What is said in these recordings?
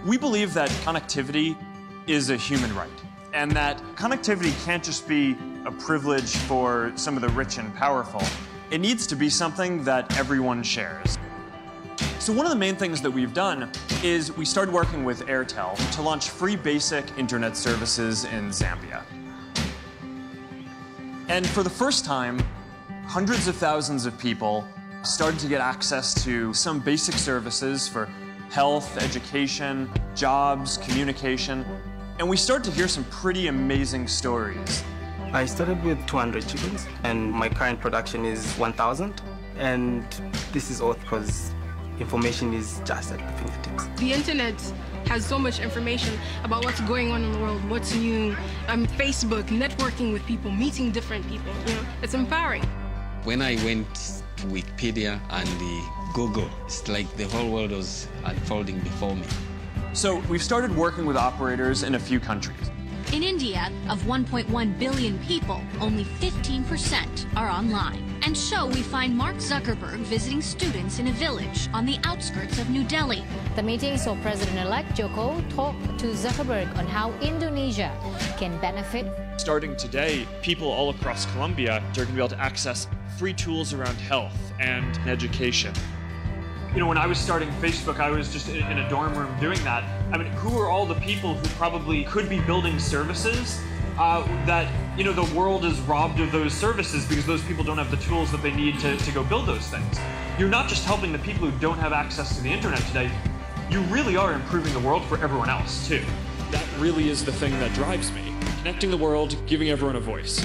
We believe that connectivity is a human right, and that connectivity can't just be a privilege for some of the rich and powerful. It needs to be something that everyone shares. So one of the main things that we've done is we started working with Airtel to launch free basic internet services in Zambia. And for the first time, hundreds of thousands of people started to get access to some basic services for health, education, jobs, communication. And we started to hear some pretty amazing stories. I started with 200 chickens, and my current production is 1,000. And this is all because information is just at the fingertips. The internet has so much information about what's going on in the world, what's new. Facebook, networking with people, meeting different people. You know, it's empowering. When I went to Wikipedia and Google, it's like the whole world was unfolding before me. So we've started working with operators in a few countries. In India, of 1.1 billion people, only 15% are online. And so we find Mark Zuckerberg visiting students in a village on the outskirts of New Delhi. The meeting saw President-elect Joko talk to Zuckerberg on how Indonesia can benefit. Starting today, people all across Colombia are going to be able to access free tools around health and education. You know, when I was starting Facebook, I was just in a dorm room doing that. I mean, who are all the people who probably could be building services that, you know, the world is robbed of those services because those people don't have the tools that they need to go build those things? You're not just helping the people who don't have access to the internet today, you really are improving the world for everyone else, too. That really is the thing that drives me. Connecting the world, giving everyone a voice.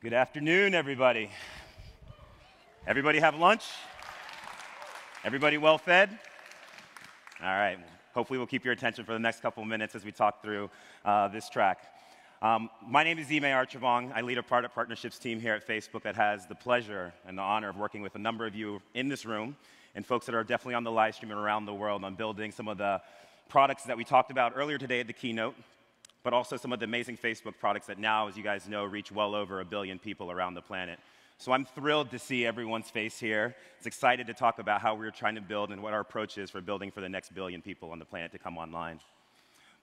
Good afternoon, everybody. Everybody have lunch? Everybody well fed? All right. Hopefully we'll keep your attention for the next couple of minutes as we talk through this track. My name is Ime Archibong. I lead a product partnerships team here at Facebook that has the pleasure and the honor of working with a number of you in this room and folks that are definitely on the live stream and around the world on building some of the products that we talked about earlier today at the keynote, but also some of the amazing Facebook products that now, as you guys know, reach well over 1 billion people around the planet. So I'm thrilled to see everyone's face here. It's excited to talk about how we're trying to build and what our approach is for building for the next 1 billion people on the planet to come online.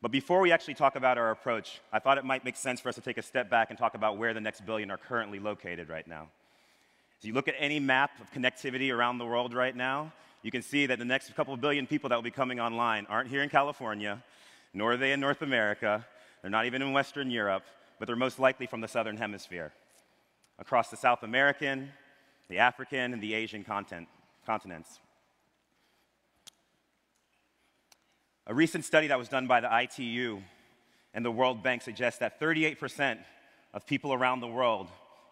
But before we actually talk about our approach, I thought it might make sense for us to take a step back and talk about where the next 1 billion are currently located right now. As you look at any map of connectivity around the world right now, you can see that the next couple of billion people that will be coming online aren't here in California, nor are they in North America. They're not even in Western Europe, but they're most likely from the Southern Hemisphere, across the South American, the African, and the Asian continents. A recent study that was done by the ITU and the World Bank suggests that 38% of people around the world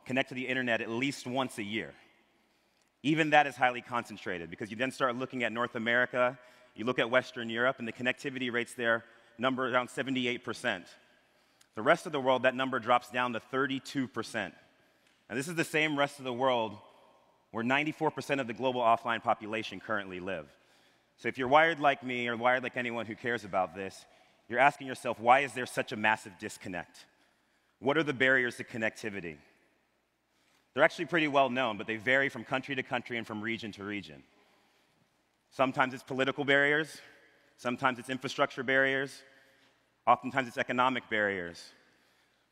connect to the internet at least once a year. Even that is highly concentrated because you then start looking at North America, you look at Western Europe, and the connectivity rates there number around 78%. The rest of the world, that number drops down to 32%. And this is the same rest of the world where 94% of the global offline population currently live. So if you're wired like me or wired like anyone who cares about this, you're asking yourself, why is there such a massive disconnect? What are the barriers to connectivity? They're actually pretty well known, but they vary from country to country and from region to region. Sometimes it's political barriers. Sometimes it's infrastructure barriers. Oftentimes it's economic barriers.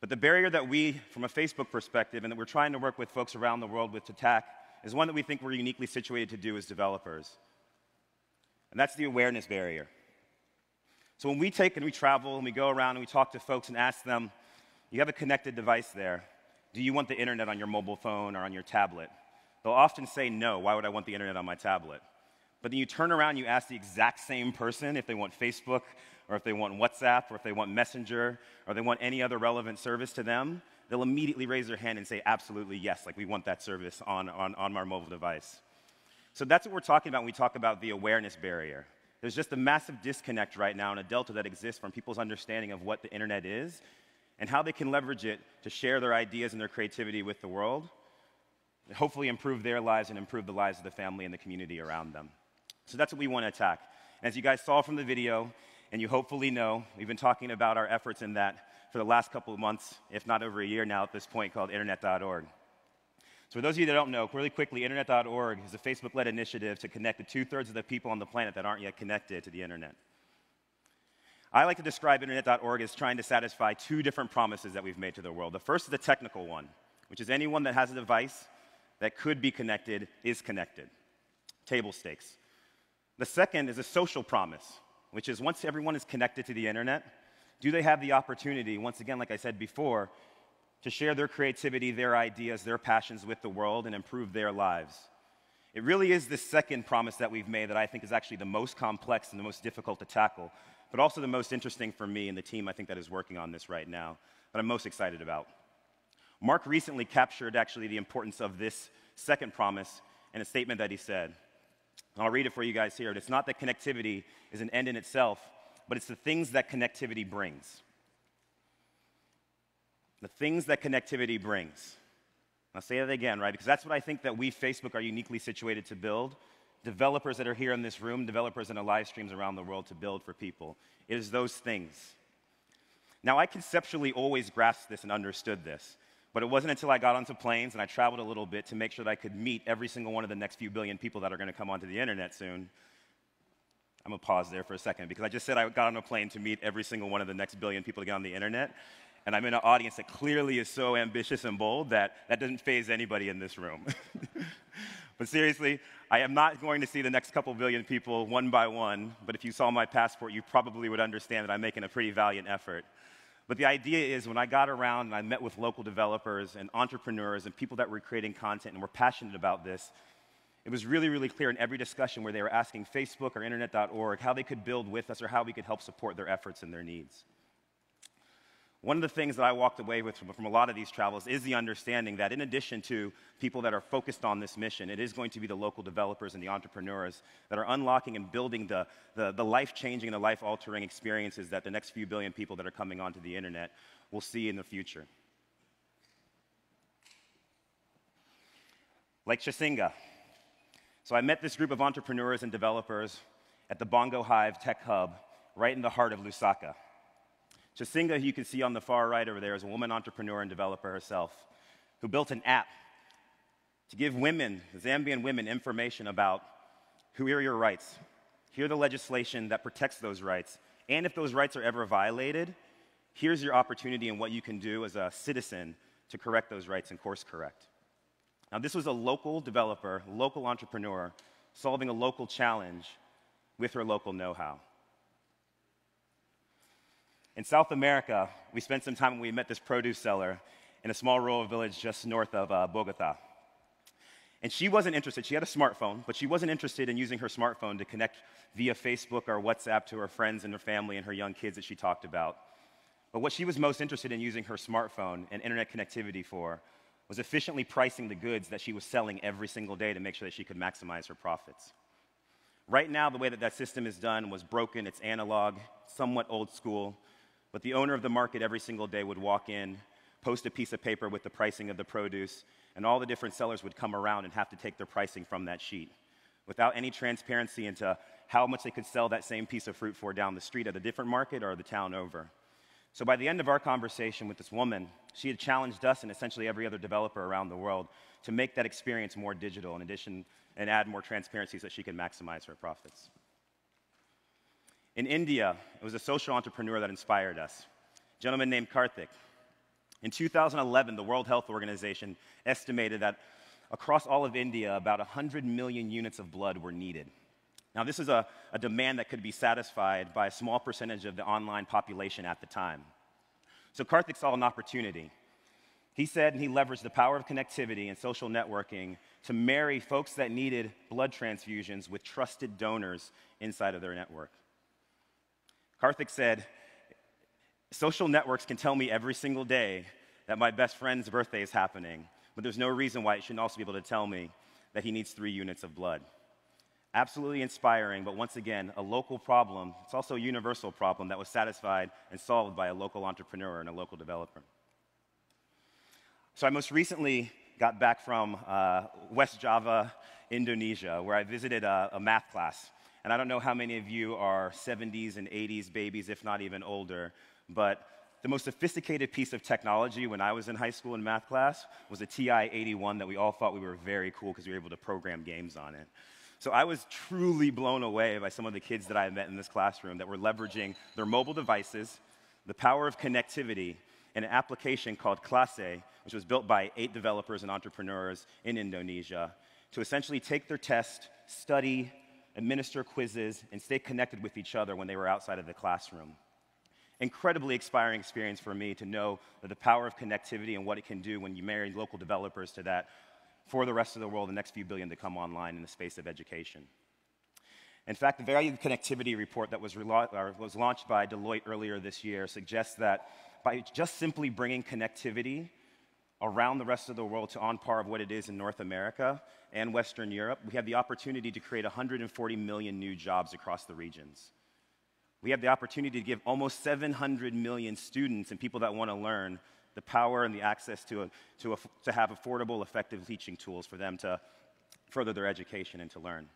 But the barrier that we, from a Facebook perspective, and that we're trying to work with folks around the world with to tackle, is one that we think we're uniquely situated to do as developers. And that's the awareness barrier. So when we take and we travel and we go around and we talk to folks and ask them, you have a connected device there. Do you want the internet on your mobile phone or on your tablet? They'll often say no. Why would I want the internet on my tablet? But then you turn around and you ask the exact same person if they want Facebook or if they want WhatsApp or if they want Messenger or they want any other relevant service to them, they'll immediately raise their hand and say, absolutely yes, like we want that service on our mobile device. So that's what we're talking about when we talk about the awareness barrier. There's just a massive disconnect right now and a delta that exists from people's understanding of what the internet is and how they can leverage it to share their ideas and their creativity with the world, and hopefully improve their lives and improve the lives of the family and the community around them. So that's what we want to attack. As you guys saw from the video, and you hopefully know, we've been talking about our efforts in that for the last couple of months, if not over a year now at this point, called Internet.org. So for those of you that don't know, really quickly, Internet.org is a Facebook-led initiative to connect the 2/3 of the people on the planet that aren't yet connected to the Internet. I like to describe Internet.org as trying to satisfy two different promises that we've made to the world. The first is the technical one, which is anyone that has a device that could be connected is connected. Table stakes. The second is a social promise, which is once everyone is connected to the Internet, do they have the opportunity, once again, like I said before, to share their creativity, their ideas, their passions with the world and improve their lives? It really is this second promise that we've made that I think is actually the most complex and the most difficult to tackle, but also the most interesting for me and the team I think that is working on this right now, that I'm most excited about. Mark recently captured actually the importance of this second promise in a statement that he said. And I'll read it for you guys here. It's not that connectivity is an end in itself, but it's the things that connectivity brings. The things that connectivity brings. I'll say that again, right? Because that's what I think that we, Facebook, are uniquely situated to build. Developers that are here in this room, developers in the live streams around the world to build for people. It is those things. Now, I conceptually always grasped this and understood this, but it wasn't until I got onto planes and I traveled a little bit to make sure that I could meet every single one of the next few billion people that are going to come onto the Internet soon. I'm going to pause there for a second because I just said I got on a plane to meet every single one of the next billion people to get on the Internet. And I'm in an audience that clearly is so ambitious and bold that doesn't faze anybody in this room. But seriously, I am not going to see the next couple billion people one by one, but if you saw my passport, you probably would understand that I'm making a pretty valiant effort. But the idea is when I got around and I met with local developers and entrepreneurs and people that were creating content and were passionate about this, it was really, really clear in every discussion where they were asking Facebook or Internet.org how they could build with us or how we could help support their efforts and their needs. One of the things that I walked away with from a lot of these travels is the understanding that in addition to people that are focused on this mission, it is going to be the local developers and the entrepreneurs that are unlocking and building the life-changing and the life-altering experiences that the next few billion people that are coming onto the Internet will see in the future. Like Chasinga. So I met this group of entrepreneurs and developers at the Bongo Hive Tech Hub right in the heart of Lusaka. Chasinga, who you can see on the far right over there, is a woman entrepreneur and developer herself who built an app to give women, Zambian women, information about who are your rights, here the legislation that protects those rights, and if those rights are ever violated, here's your opportunity and what you can do as a citizen to correct those rights and course correct. Now, this was a local developer, local entrepreneur, solving a local challenge with her local know-how. In South America, we spent some time when we met this produce seller in a small rural village just north of Bogota. And she wasn't interested. She had a smartphone, but she wasn't interested in using her smartphone to connect via Facebook or WhatsApp to her friends and her family and her young kids that she talked about. But what she was most interested in using her smartphone and internet connectivity for was efficiently pricing the goods that she was selling every single day to make sure that she could maximize her profits. Right now, the way that system is done was broken. It's analog, somewhat old school. But the owner of the market every single day would walk in, post a piece of paper with the pricing of the produce, and all the different sellers would come around and have to take their pricing from that sheet without any transparency into how much they could sell that same piece of fruit for down the street at a different market or the town over. So by the end of our conversation with this woman, she had challenged us and essentially every other developer around the world to make that experience more digital in addition and add more transparency so that she could maximize her profits. In India, it was a social entrepreneur that inspired us, a gentleman named Karthik. In 2011, the World Health Organization estimated that across all of India, about 100 million units of blood were needed. Now, this is a demand that could be satisfied by a small percentage of the online population at the time. So Karthik saw an opportunity. He said, and he leveraged the power of connectivity and social networking to marry folks that needed blood transfusions with trusted donors inside of their network. Karthik said, social networks can tell me every single day that my best friend's birthday is happening, but there's no reason why it shouldn't also be able to tell me that he needs 3 units of blood. Absolutely inspiring, but once again, a local problem. It's also a universal problem that was satisfied and solved by a local entrepreneur and a local developer. So I most recently got back from West Java, Indonesia, where I visited a math class. And I don't know how many of you are 70s and 80s babies, if not even older, but the most sophisticated piece of technology when I was in high school in math class was a TI-81 that we all thought we were very cool because we were able to program games on it. So I was truly blown away by some of the kids that I met in this classroom that were leveraging their mobile devices, the power of connectivity, and an application called Classe, which was built by 8 developers and entrepreneurs in Indonesia, to essentially take their test, study, administer quizzes, and stay connected with each other when they were outside of the classroom. Incredibly inspiring experience for me to know that the power of connectivity and what it can do when you marry local developers to that for the rest of the world, the next few billion to come online in the space of education. In fact, the Value of Connectivity report that was launched by Deloitte earlier this year suggests that by just simply bringing connectivity around the rest of the world to on par of what it is in North America and Western Europe, we have the opportunity to create 140 million new jobs across the regions. We have the opportunity to give almost 700 million students and people that want to learn the power and the access to have affordable, effective teaching tools for them to further their education and to learn.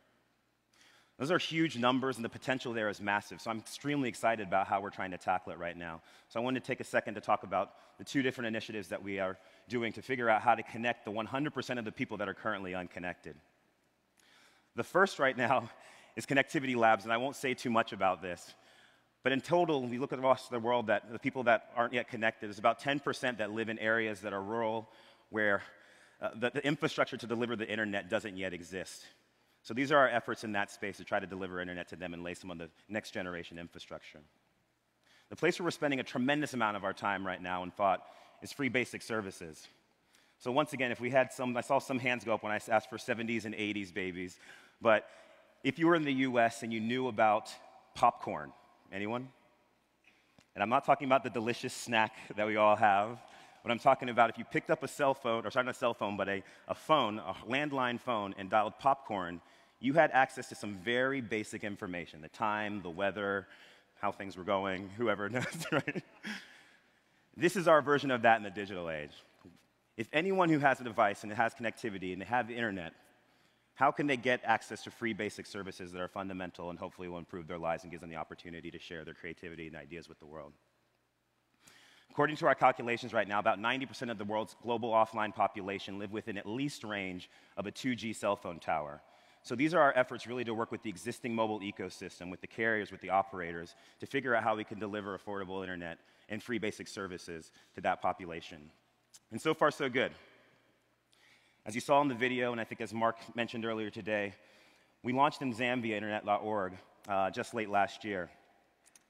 Those are huge numbers, and the potential there is massive. So I'm extremely excited about how we're trying to tackle it right now. So I wanted to take a second to talk about the 2 different initiatives that we are doing to figure out how to connect the 100% of the people that are currently unconnected. The first right now is Connectivity Labs, and I won't say too much about this. But in total, when we look across the world, that the people that aren't yet connected, there's about 10% that live in areas that are rural, where the infrastructure to deliver the internet doesn't yet exist. So these are our efforts in that space to try to deliver internet to them and lay some of the next generation infrastructure. The place where we're spending a tremendous amount of our time right now and thought is free basic services. So once again, if we had I saw some hands go up when I asked for 70s and 80s babies, but if you were in the US and you knew about popcorn, anyone? And I'm not talking about the delicious snack that we all have. What I'm talking about, if you picked up a cell phone, or sorry, not a cell phone, but a phone, a landline phone, and dialed popcorn, you had access to some very basic information, the time, the weather, how things were going, whoever knows, right? This is our version of that in the digital age. If anyone who has a device and it has connectivity and they have the internet, how can they get access to free basic services that are fundamental and hopefully will improve their lives and give them the opportunity to share their creativity and ideas with the world? According to our calculations right now, about 90% of the world's global offline population live within at least range of a 2G cell phone tower. So these are our efforts really to work with the existing mobile ecosystem, with the carriers, with the operators, to figure out how we can deliver affordable internet and free basic services to that population. And so far, so good. As you saw in the video, and I think as Mark mentioned earlier today, we launched in Zambia internet.org just late last year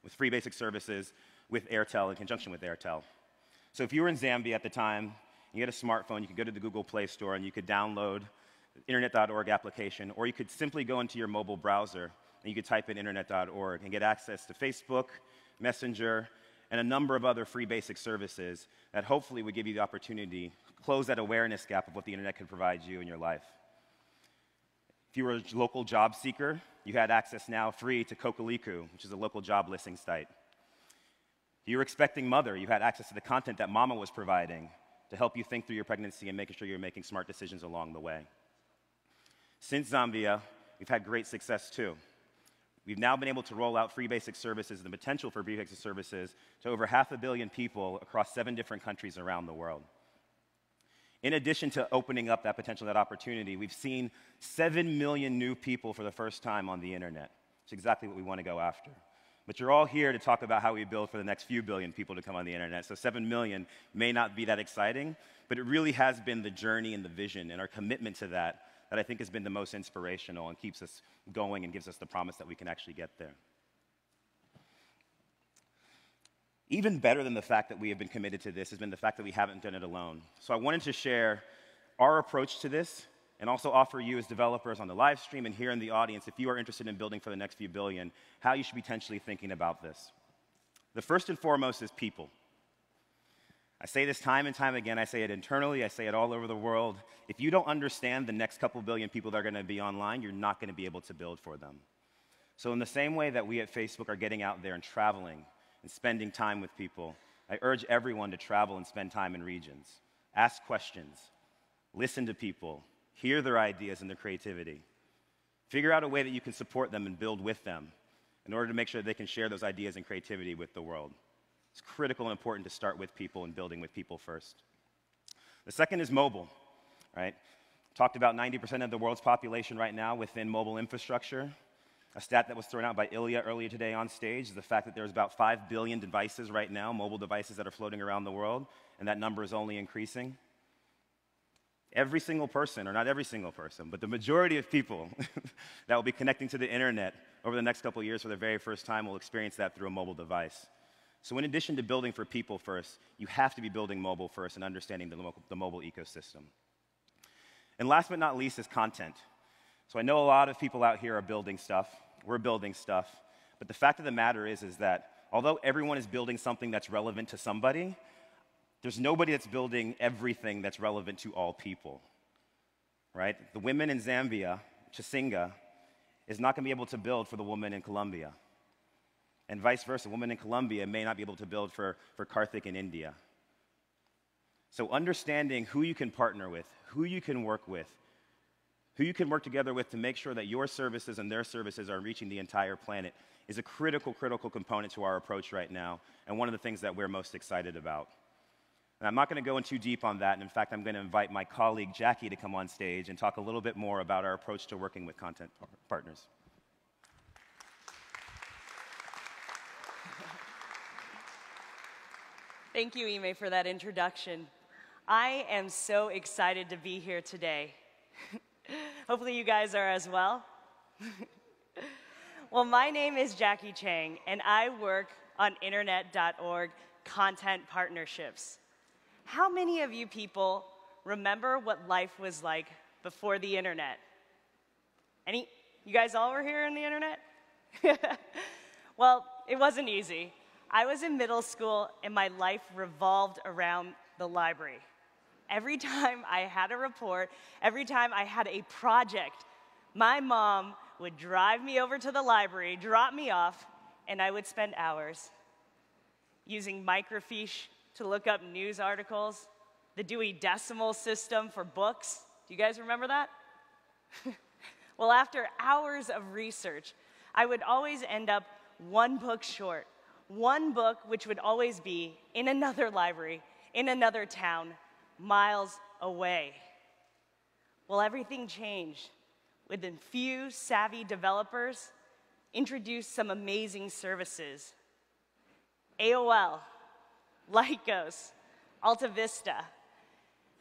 with free basic services with Airtel, in conjunction with Airtel. So if you were in Zambia at the time, you had a smartphone, you could go to the Google Play Store and you could download the internet.org application, or you could simply go into your mobile browser and you could type in internet.org and get access to Facebook, Messenger, and a number of other free basic services that hopefully would give you the opportunity to close that awareness gap of what the internet can provide you in your life. If you were a local job seeker, you had access now free to Kokoliku, which is a local job listing site. If you were expecting mother, you had access to the content that Mama was providing to help you think through your pregnancy and making sure you're making smart decisions along the way. Since Zambia, we've had great success too. We've now been able to roll out free basic services and the potential for free basic services to over 500 million people across 7 different countries around the world. In addition to opening up that potential, that opportunity, we've seen 7 million new people for the first time on the internet. It's exactly what we want to go after. But you're all here to talk about how we build for the next few billion people to come on the internet. So 7 million may not be that exciting, but it really has been the journey and the vision and our commitment to that I think has been the most inspirational and keeps us going and gives us the promise that we can actually get there. Even better than the fact that we have been committed to this has been the fact that we haven't done it alone. So I wanted to share our approach to this and also offer you as developers on the live stream and here in the audience, if you are interested in building for the next few billion, how you should be potentially thinking about this. The first and foremost is people. I say this time and time again. I say it internally. I say it all over the world. If you don't understand the next couple billion people that are going to be online, you're not going to be able to build for them. So in the same way that we at Facebook are getting out there and traveling and spending time with people, I urge everyone to travel and spend time in regions. Ask questions. Listen to people. Hear their ideas and their creativity. Figure out a way that you can support them and build with them in order to make sure that they can share those ideas and creativity with the world. It's critical and important to start with people and building with people first. The second is mobile, right? Talked about 90% of the world's population right now within mobile infrastructure. A stat that was thrown out by Ilya earlier today on stage is the fact that there's about 5 billion devices right now, mobile devices that are floating around the world, and that number is only increasing. Every single person, or not every single person, but the majority of people that will be connecting to the internet over the next couple of years for the very first time will experience that through a mobile device. So in addition to building for people first, you have to be building mobile first and understanding the mobile ecosystem. And last but not least is content. So I know a lot of people out here are building stuff. We're building stuff. But the fact of the matter is that although everyone is building something that's relevant to somebody, there's nobody that's building everything that's relevant to all people, right? The women in Zambia, Chisinga, is not going to be able to build for the woman in Colombia. And vice versa, a woman in Colombia may not be able to build for Karthik in India. So understanding who you can partner with, who you can work with, who you can work together with to make sure that your services and their services are reaching the entire planet is a critical component to our approach right now, and one of the things that we're most excited about. And I'm not going to go in too deep on that, and in fact, I'm going to invite my colleague Jackie to come on stage and talk a little bit more about our approach to working with content partners. Thank you, Ime, for that introduction. I am so excited to be here today. Hopefully you guys are as well. Well, my name is Jackie Chang, and I work on Internet.org content partnerships. How many of you people remember what life was like before the internet? You guys all were here on the internet? Well, it wasn't easy. I was in middle school, and my life revolved around the library. Every time I had a report, every time I had a project, my mom would drive me over to the library, drop me off, and I would spend hours using microfiche to look up news articles, the Dewey Decimal System for books. Do you guys remember that? Well, after hours of research, I would always end up one book short. One book which would always be in another library, in another town, miles away. Well, everything changed when a few savvy developers introduced some amazing services. AOL, Lycos, Alta Vista.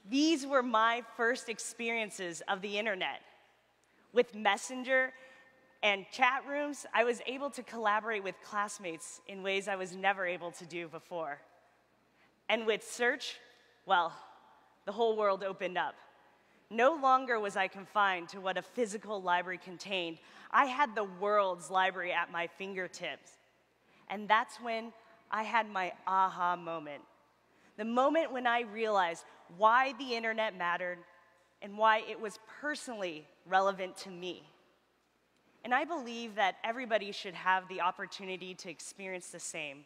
These were my first experiences of the internet. With Messenger and chat rooms, I was able to collaborate with classmates in ways I was never able to do before. And with search, well, the whole world opened up. No longer was I confined to what a physical library contained. I had the world's library at my fingertips. And that's when I had my aha moment. The moment when I realized why the internet mattered and why it was personally relevant to me. And I believe that everybody should have the opportunity to experience the same,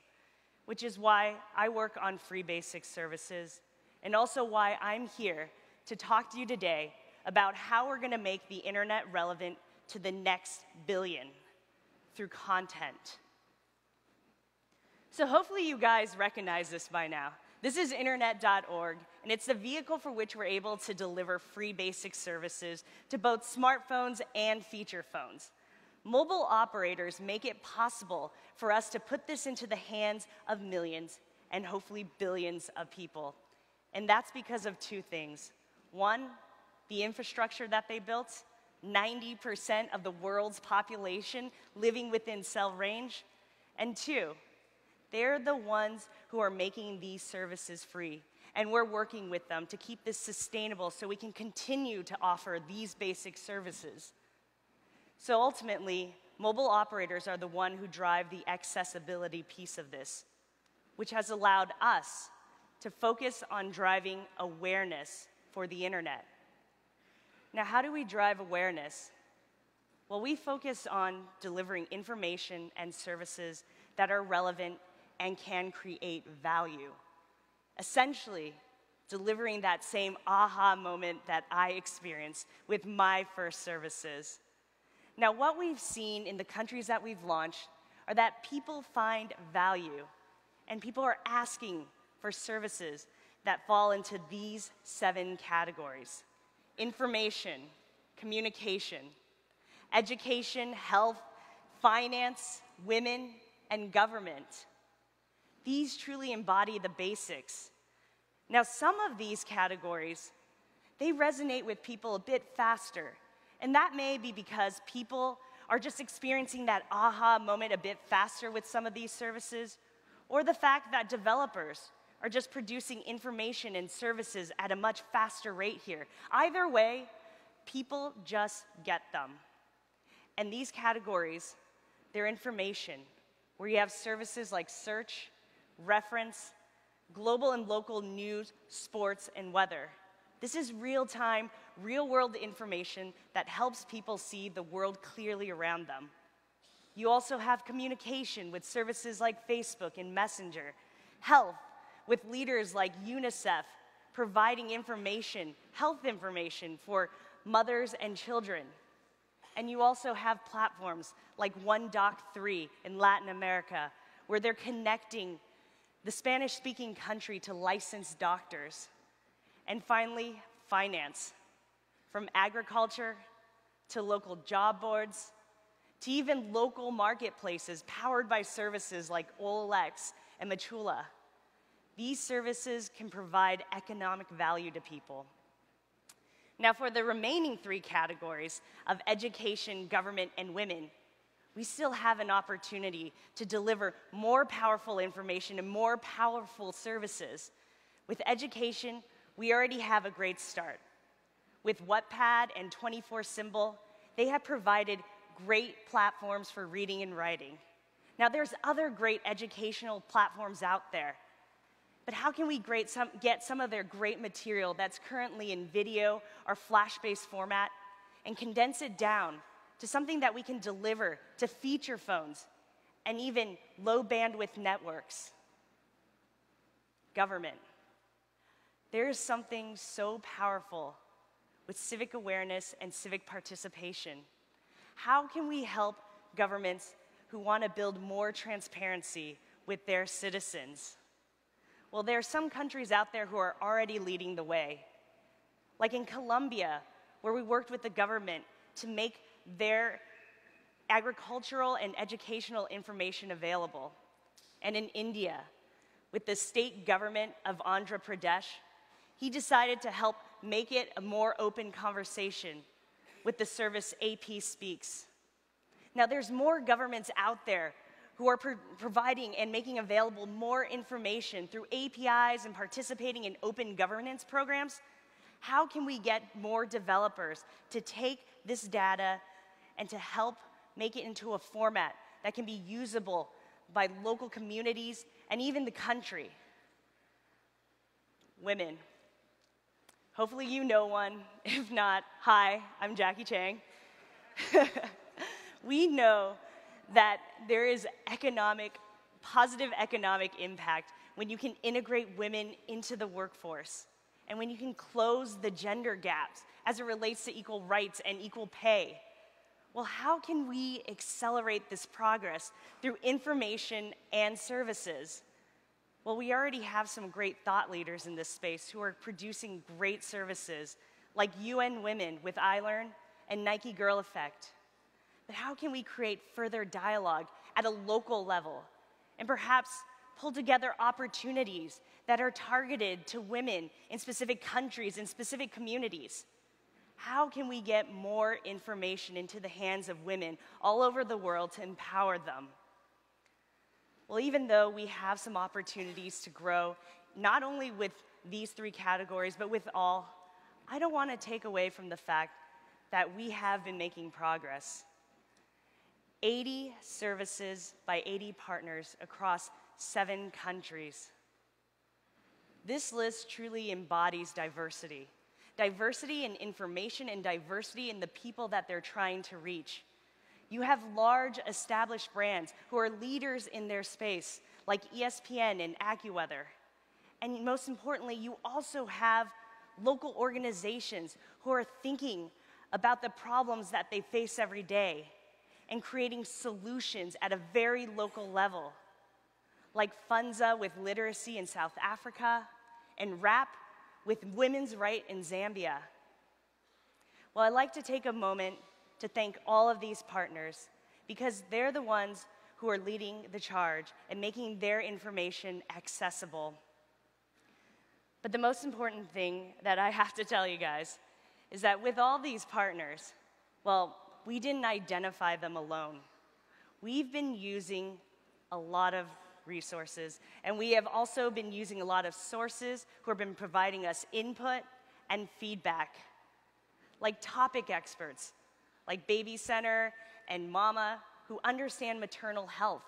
which is why I work on free basic services, and also why I'm here to talk to you today about how we're going to make the internet relevant to the next billion through content. So hopefully you guys recognize this by now. This is Internet.org, and it's the vehicle for which we're able to deliver free basic services to both smartphones and feature phones. Mobile operators make it possible for us to put this into the hands of millions and hopefully billions of people. And that's because of two things. One, the infrastructure that they built, 90% of the world's population living within cell range. And two, they're the ones who are making these services free. And we're working with them to keep this sustainable so we can continue to offer these basic services. So ultimately, mobile operators are the one who drive the accessibility piece of this, which has allowed us to focus on driving awareness for the internet. Now, how do we drive awareness? Well, we focus on delivering information and services that are relevant and can create value. Essentially, delivering that same aha moment that I experienced with my first services. Now, what we've seen in the countries that we've launched are that people find value, and people are asking for services that fall into these 7 categories: information, communication, education, health, finance, women, and government. These truly embody the basics. Now, some of these categories, they resonate with people a bit faster, and that may be because people are just experiencing that aha moment a bit faster with some of these services, or the fact that developers are just producing information and services at a much faster rate here. Either way, people just get them. And these categories, they're information, where you have services like search, reference, global and local news, sports, and weather. This is real-time, real-world information that helps people see the world clearly around them. You also have communication with services like Facebook and Messenger, health with leaders like UNICEF providing information, health information for mothers and children. And you also have platforms like OneDoc3 in Latin America, where they're connecting the Spanish-speaking country to licensed doctors. And finally, finance. From agriculture to local job boards to even local marketplaces powered by services like OLX and Machula. These services can provide economic value to people. Now, for the remaining 3 categories of education, government, and women, we still have an opportunity to deliver more powerful information and more powerful services. With education, we already have a great start. With Wattpad and 24 Symbol, they have provided great platforms for reading and writing. Now, there's other great educational platforms out there, but how can we get some of their great material that's currently in video or flash-based format and condense it down to something that we can deliver to feature phones and even low bandwidth networks? Government. There is something so powerful with civic awareness and civic participation. How can we help governments who want to build more transparency with their citizens? Well, there are some countries out there who are already leading the way. Like in Colombia, where we worked with the government to make their agricultural and educational information available. And in India, with the state government of Andhra Pradesh, he decided to help make it a more open conversation with the service AP Speaks. Now, there's more governments out there who are providing and making available more information through APIs and participating in open governance programs. How can we get more developers to take this data and to help make it into a format that can be usable by local communities and even the country? Women. Hopefully you know one. If not, hi, I'm Jackie Chang. We know that there is positive economic impact when you can integrate women into the workforce and when you can close the gender gaps as it relates to equal rights and equal pay. Well, how can we accelerate this progress through information and services? Well, we already have some great thought leaders in this space who are producing great services, like UN Women with iLearn and Nike Girl Effect. But how can we create further dialogue at a local level and perhaps pull together opportunities that are targeted to women in specific countries and specific communities? How can we get more information into the hands of women all over the world to empower them? Well, even though we have some opportunities to grow, not only with these 3 categories, but with all, I don't want to take away from the fact that we have been making progress. 80 services by 80 partners across 7 countries. This list truly embodies diversity. Diversity in information and diversity in the people that they're trying to reach. You have large established brands who are leaders in their space, like ESPN and AccuWeather. And most importantly, you also have local organizations who are thinking about the problems that they face every day and creating solutions at a very local level, like Funza with literacy in South Africa and RAP with women's right in Zambia. Well, I'd like to take a moment to thank all of these partners because they're the ones who are leading the charge and making their information accessible. But the most important thing that I have to tell you guys is that with all these partners, well, we didn't identify them alone. We've been using a lot of resources, and we have also been using a lot of sources who have been providing us input and feedback, like topic experts, like Baby Center and Mama, who understand maternal health,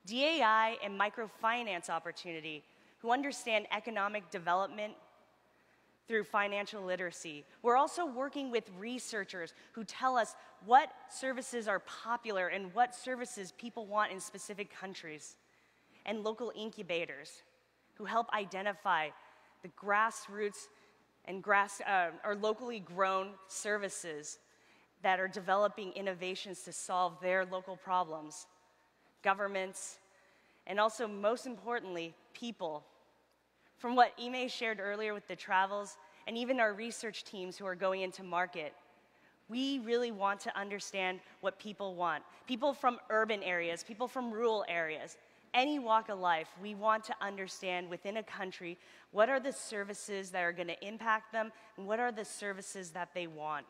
DAI and microfinance opportunity, who understand economic development through financial literacy. We're also working with researchers who tell us what services are popular and what services people want in specific countries, and local incubators who help identify the grassroots and or locally grown services that are developing innovations to solve their local problems, governments, and also, most importantly, people. From what Ime shared earlier with the travels, and even our research teams who are going into market, we really want to understand what people want. People from urban areas, people from rural areas, any walk of life, we want to understand within a country what are the services that are going to impact them and what are the services that they want.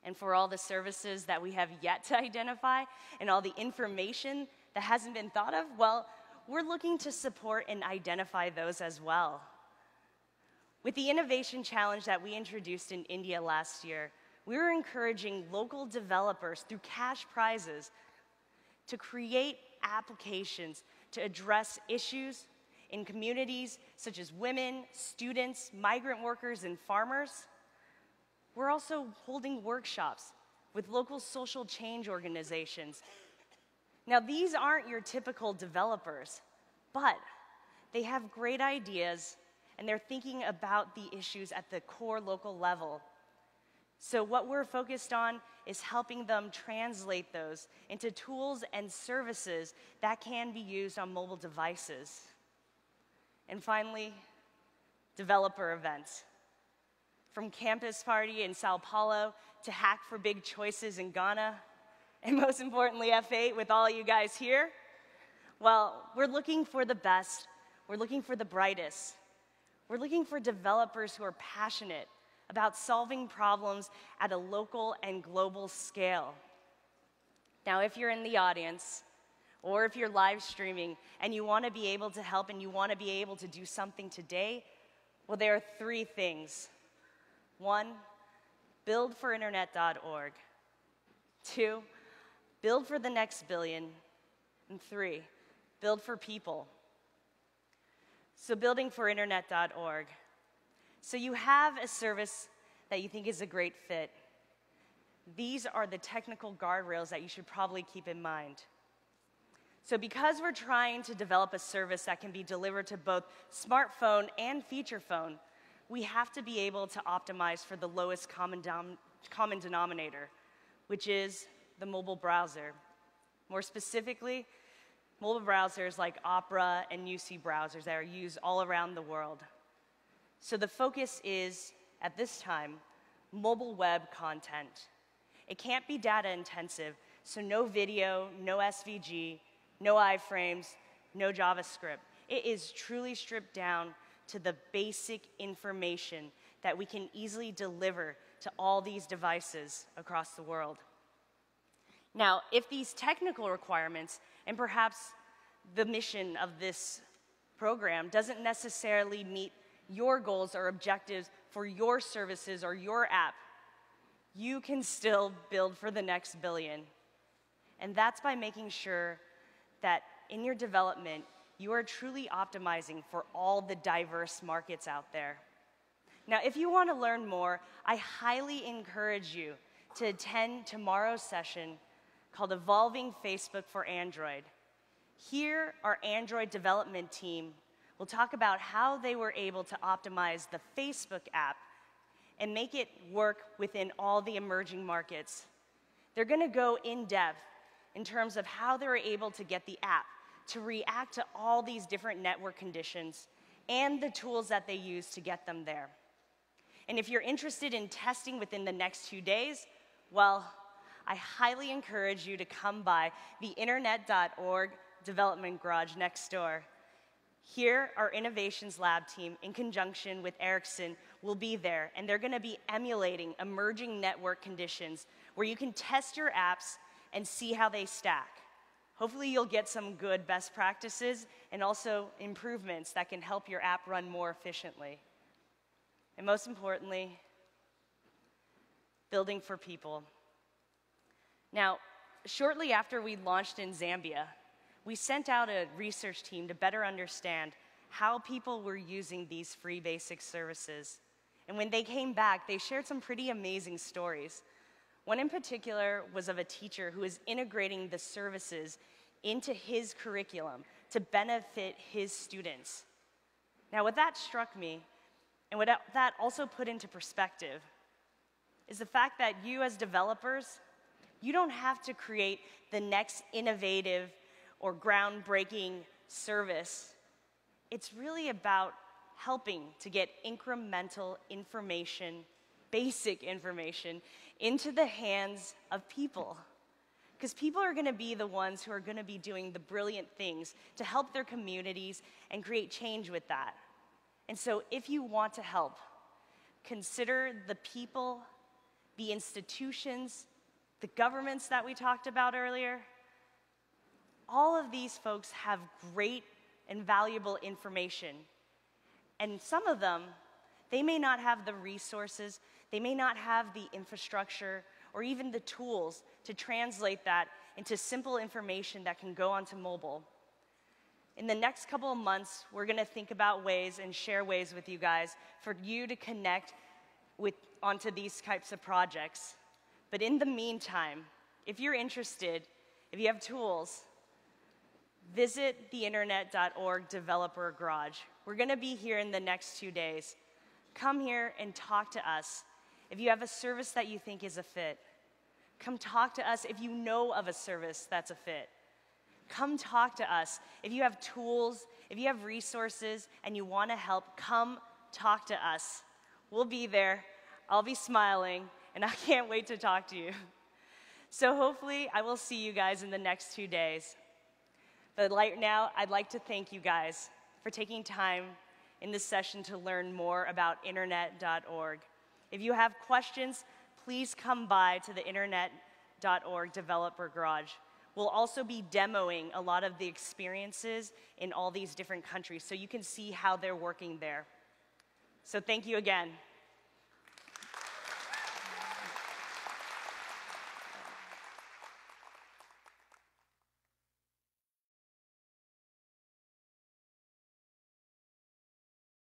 And for all the services that we have yet to identify and all the information that hasn't been thought of, well, we're looking to support and identify those as well. With the Innovation Challenge that we introduced in India last year, we were encouraging local developers through cash prizes to create applications to address issues in communities such as women, students, migrant workers, and farmers. We're also holding workshops with local social change organizations. Now, these aren't your typical developers, but they have great ideas and they're thinking about the issues at the core local level. So what we're focused on is helping them translate those into tools and services that can be used on mobile devices. And finally, developer events. From Campus Party in Sao Paulo to Hack for Big Choices in Ghana, and most importantly, F8 with all you guys here. Well, we're looking for the best. We're looking for the brightest. We're looking for developers who are passionate about solving problems at a local and global scale. Now, if you're in the audience, or if you're live streaming and you want to be able to help and you want to be able to do something today, well, there are three things. 1, buildforinternet.org. 2, build for the next billion. And 3, build for people. So buildingforinternet.org. So you have a service that you think is a great fit. These are the technical guardrails that you should probably keep in mind. So because we're trying to develop a service that can be delivered to both smartphone and feature phone, we have to be able to optimize for the lowest common denominator, which is the mobile browser. More specifically, mobile browsers like Opera and UC browsers that are used all around the world. So the focus is, at this time, mobile web content. It can't be data intensive, so no video, no SVG, no iframes, no JavaScript. It is truly stripped down to the basic information that we can easily deliver to all these devices across the world. Now, if these technical requirements and perhaps the mission of this program doesn't necessarily meet your goals or objectives for your services or your app, you can still build for the next billion. And that's by making sure that in your development, you are truly optimizing for all the diverse markets out there. Now, if you want to learn more, I highly encourage you to attend tomorrow's session called Evolving Facebook for Android. Here, our Android development team will talk about how they were able to optimize the Facebook app and make it work within all the emerging markets. They're going to go in depth in terms of how they're able to get the app to react to all these different network conditions and the tools that they use to get them there. And if you're interested in testing within the next 2 days, well, I highly encourage you to come by the internet.org development garage next door. Here, our Innovations Lab team, in conjunction with Ericsson, will be there, and they're going to be emulating emerging network conditions where you can test your apps and see how they stack. Hopefully, you'll get some good best practices and also improvements that can help your app run more efficiently. And most importantly, building for people. Now, shortly after we launched in Zambia, we sent out a research team to better understand how people were using these free basic services. And when they came back, they shared some pretty amazing stories. One in particular was of a teacher who was integrating the services into his curriculum to benefit his students. Now, what that struck me, and what that also put into perspective, is the fact that you as developers, you don't have to create the next innovative or groundbreaking service. It's really about helping to get incremental information, basic information, into the hands of people. Because people are going to be the ones who are going to be doing the brilliant things to help their communities and create change with that. And so if you want to help, consider the people, the institutions, the governments that we talked about earlier. All of these folks have great and valuable information. And some of them, they may not have the resources, they may not have the infrastructure, or even the tools to translate that into simple information that can go onto mobile. In the next couple of months, we're going to think about ways and share ways with you guys for you to connect onto these types of projects. But in the meantime, if you're interested, if you have tools, visit the internet.org developer garage. We're going to be here in the next 2 days. Come here and talk to us. If you have a service that you think is a fit, come talk to us if you know of a service that's a fit. Come talk to us. If you have tools, if you have resources, and you want to help, come talk to us. We'll be there. I'll be smiling, and I can't wait to talk to you. So hopefully, I will see you guys in the next 2 days. But right now, I'd like to thank you guys for taking time in this session to learn more about internet.org. If you have questions, please come by to the internet.org developer garage. We'll also be demoing a lot of the experiences in all these different countries so you can see how they're working there. So thank you again.